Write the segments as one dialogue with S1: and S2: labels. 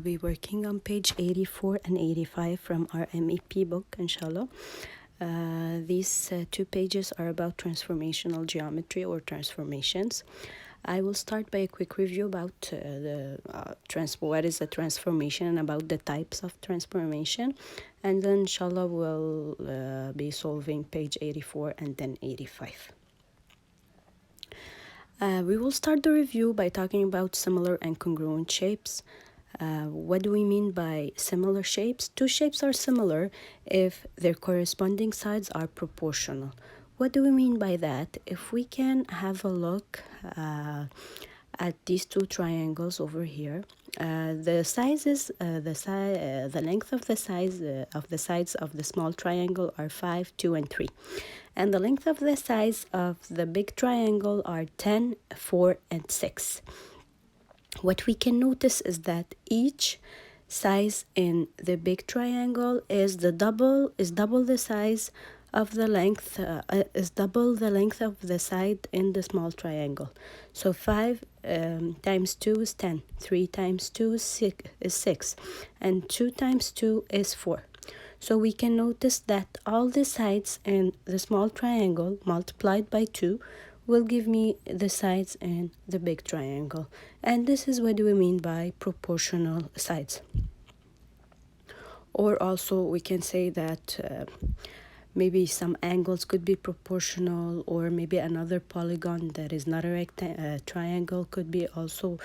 S1: We'll be working on page 84 and 85 from our MEP book, inshallah. These two pages are about transformational geometry or transformations. I will start by a quick review about what is a transformation and about the types of transformation, and then inshallah we'll be solving page 84 and then 85. We will start the review by talking about similar and congruent shapes. What do we mean by similar shapes? Two shapes are similar if their corresponding sides are proportional. What do we mean by that? If we can have a look at these two triangles over here, the length of the sides of the small triangle are 5, 2, and 3. And the length of the sides of the big triangle are 10, 4, and 6. What we can notice is that each size in the big triangle is double the size of the length is double the length of the side in the small triangle. So 5 times 2 is 10, 3 times 2 is 6, and 2 times 2 is 4. So we can notice that all the sides in the small triangle multiplied by 2 will give me the sides in the big triangle. And this is what we mean by proportional sides. Or also we can say that maybe some angles could be proportional, or maybe another polygon that is not a triangle could be also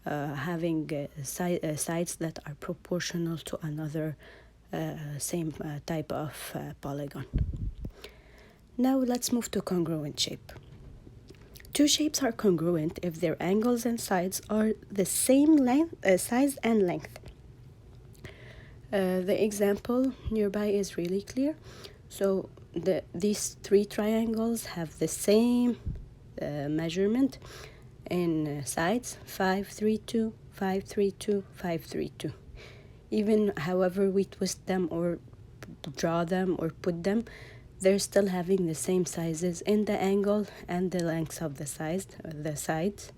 S1: having sides that are proportional to another same type of polygon. Now let's move to congruent shape. Two shapes are congruent if their angles and sides are the same size and length. The example nearby is really clear. So these three triangles have the same measurement in sides: 5, 3, 2, 5, 3, 2, 5, 3, 2. Even however we twist them or draw them or put them, they're still having the same sizes in the angle and the lengths of the sides.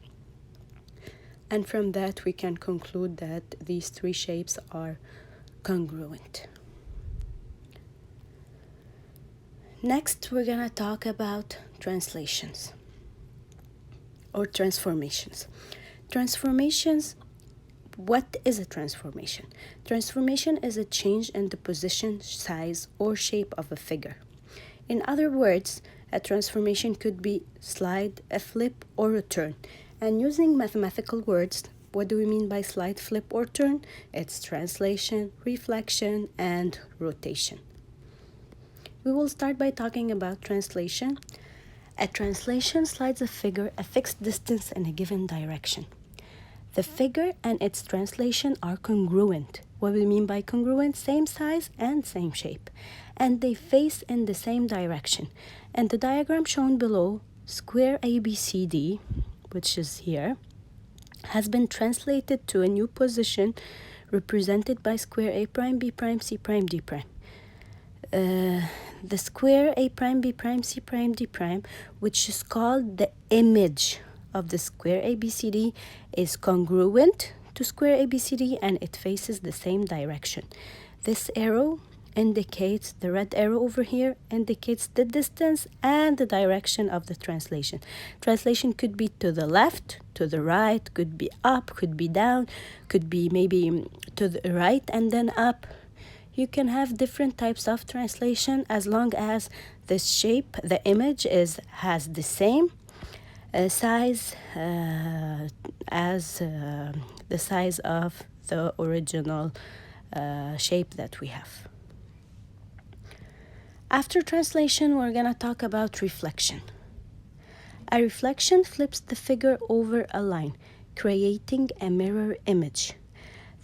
S1: And from that we can conclude that these three shapes are congruent. Next, we're gonna talk about translations or transformations. Transformations. What is a transformation? Transformation is a change in the position, size, or shape of a figure. In other words, a transformation could be slide, a flip, or a turn. And using mathematical words, what do we mean by slide, flip, or turn? It's translation, reflection, and rotation. We will start by talking about translation. A translation slides a figure a fixed distance in a given direction. The figure and its translation are congruent. What we mean by congruent? Same size and same shape. And they face in the same direction. And the diagram shown below, square ABCD, which is here, has been translated to a new position represented by square A prime, B prime, C prime, D prime. The square A prime, B prime, C prime, D prime, which is called the image of the square ABCD, is congruent to square ABCD and it faces the same direction. This arrow indicates, the red arrow over here indicates the distance and the direction of the translation. Translation could be to the left, to the right, could be up, could be down, could be maybe to the right and then up. You can have different types of translation as long as the shape, the image has the same size as the size of the original shape that we have. After translation, we're gonna talk about reflection. A reflection flips the figure over a line, creating a mirror image.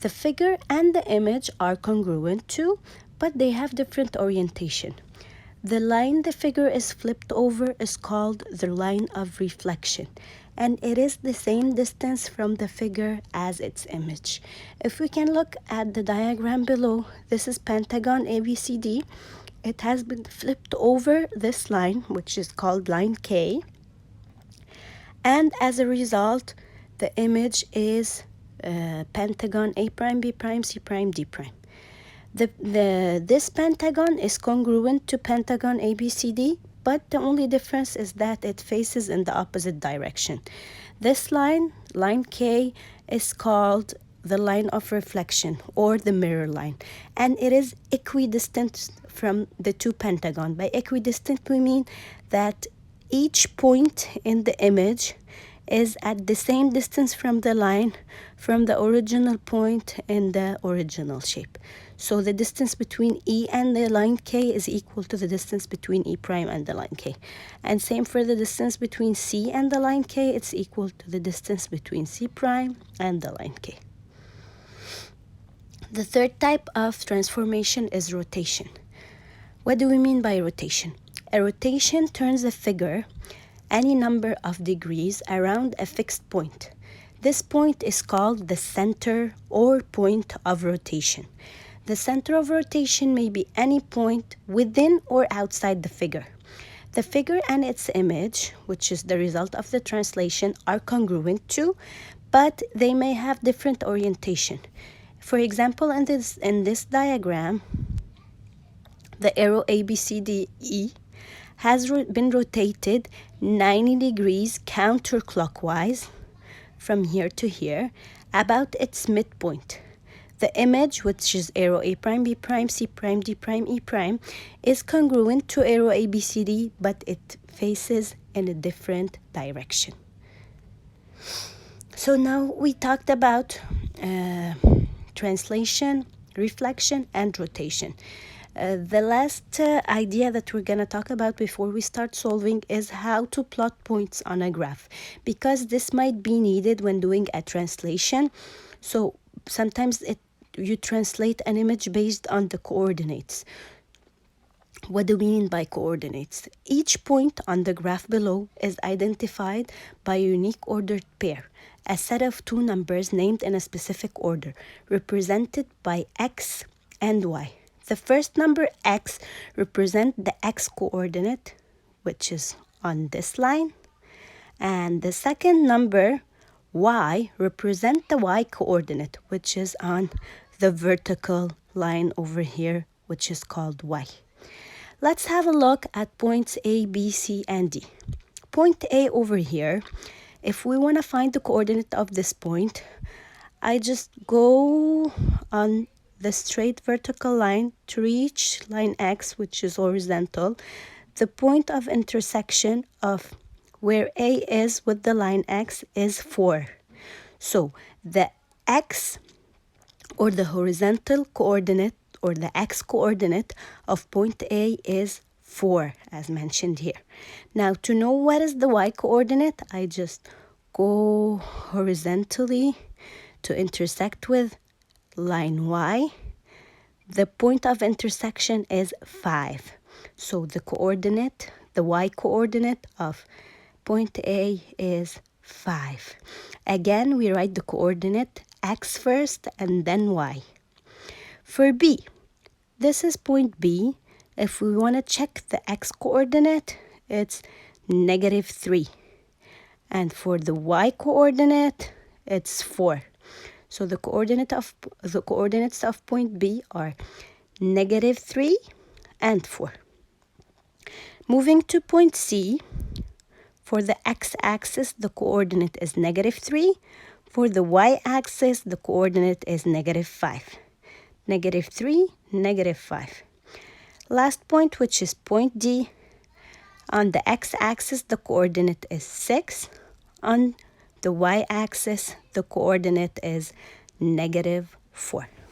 S1: The figure and the image are congruent too, but they have different orientation. The line the figure is flipped over is called the line of reflection, and it is the same distance from the figure as its image. If we can look at the diagram below, this is pentagon ABCD. It has been flipped over this line, which is called line K, and as a result, the image is pentagon A prime, B prime, C prime, D prime. This pentagon is congruent to pentagon ABCD, but the only difference is that it faces in the opposite direction. This line, line K, is called the line of reflection or the mirror line, and it is equidistant from the two pentagon. By equidistant, we mean that each point in the image is at the same distance from the line from the original point in the original shape. So the distance between E and the line K is equal to the distance between E prime and the line K. And same for the distance between C and the line K, it's equal to the distance between C prime and the line K. The third type of transformation is rotation. What do we mean by rotation? A rotation turns a figure any number of degrees around a fixed point. This point is called the center or point of rotation. The center of rotation may be any point within or outside the figure. The figure and its image, which is the result of the translation, are congruent too, but they may have different orientation. For example, in this diagram, the arrow ABCDE has been rotated 90 degrees counterclockwise from here to here about its midpoint. The image, which is arrow A prime, B prime, C prime, D prime, E prime, is congruent to arrow ABCD, but it faces in a different direction. So now we talked about translation, reflection, and rotation. The last idea that we're going to talk about before we start solving is how to plot points on a graph, because this might be needed when doing a translation. So sometimes you translate an image based on the coordinates. What do we mean by coordinates? Each point on the graph below is identified by a unique ordered pair, a set of two numbers named in a specific order, represented by X and Y. The first number, X, represents the X coordinate, which is on this line. And the second number, Y, represents the Y coordinate, which is on the vertical line over here, which is called Y. Let's have a look at points A, B, C, and D. Point A over here, if we want to find the coordinate of this point, I just go on the straight vertical line to reach line X, which is horizontal. The point of intersection of where A is with the line X is 4. So the X, or the horizontal coordinate, or the X coordinate of point A is 4, as mentioned here. Now, to know what is the Y coordinate, I just go horizontally to intersect with line Y. The point of intersection is 5. So the coordinate, the Y coordinate of point A is 5. Again, we write the coordinate X first and then Y. For B, this is point B. If we want to check the X coordinate, it's -3. And for the Y coordinate, it's 4. So the coordinates of point B are -3 and 4. Moving to point C, for the x-axis, the coordinate is -3. For the y-axis, the coordinate is -5. -3, -5. Last point, which is point D. On the x-axis, the coordinate is 6. On the y-axis, the coordinate is -4.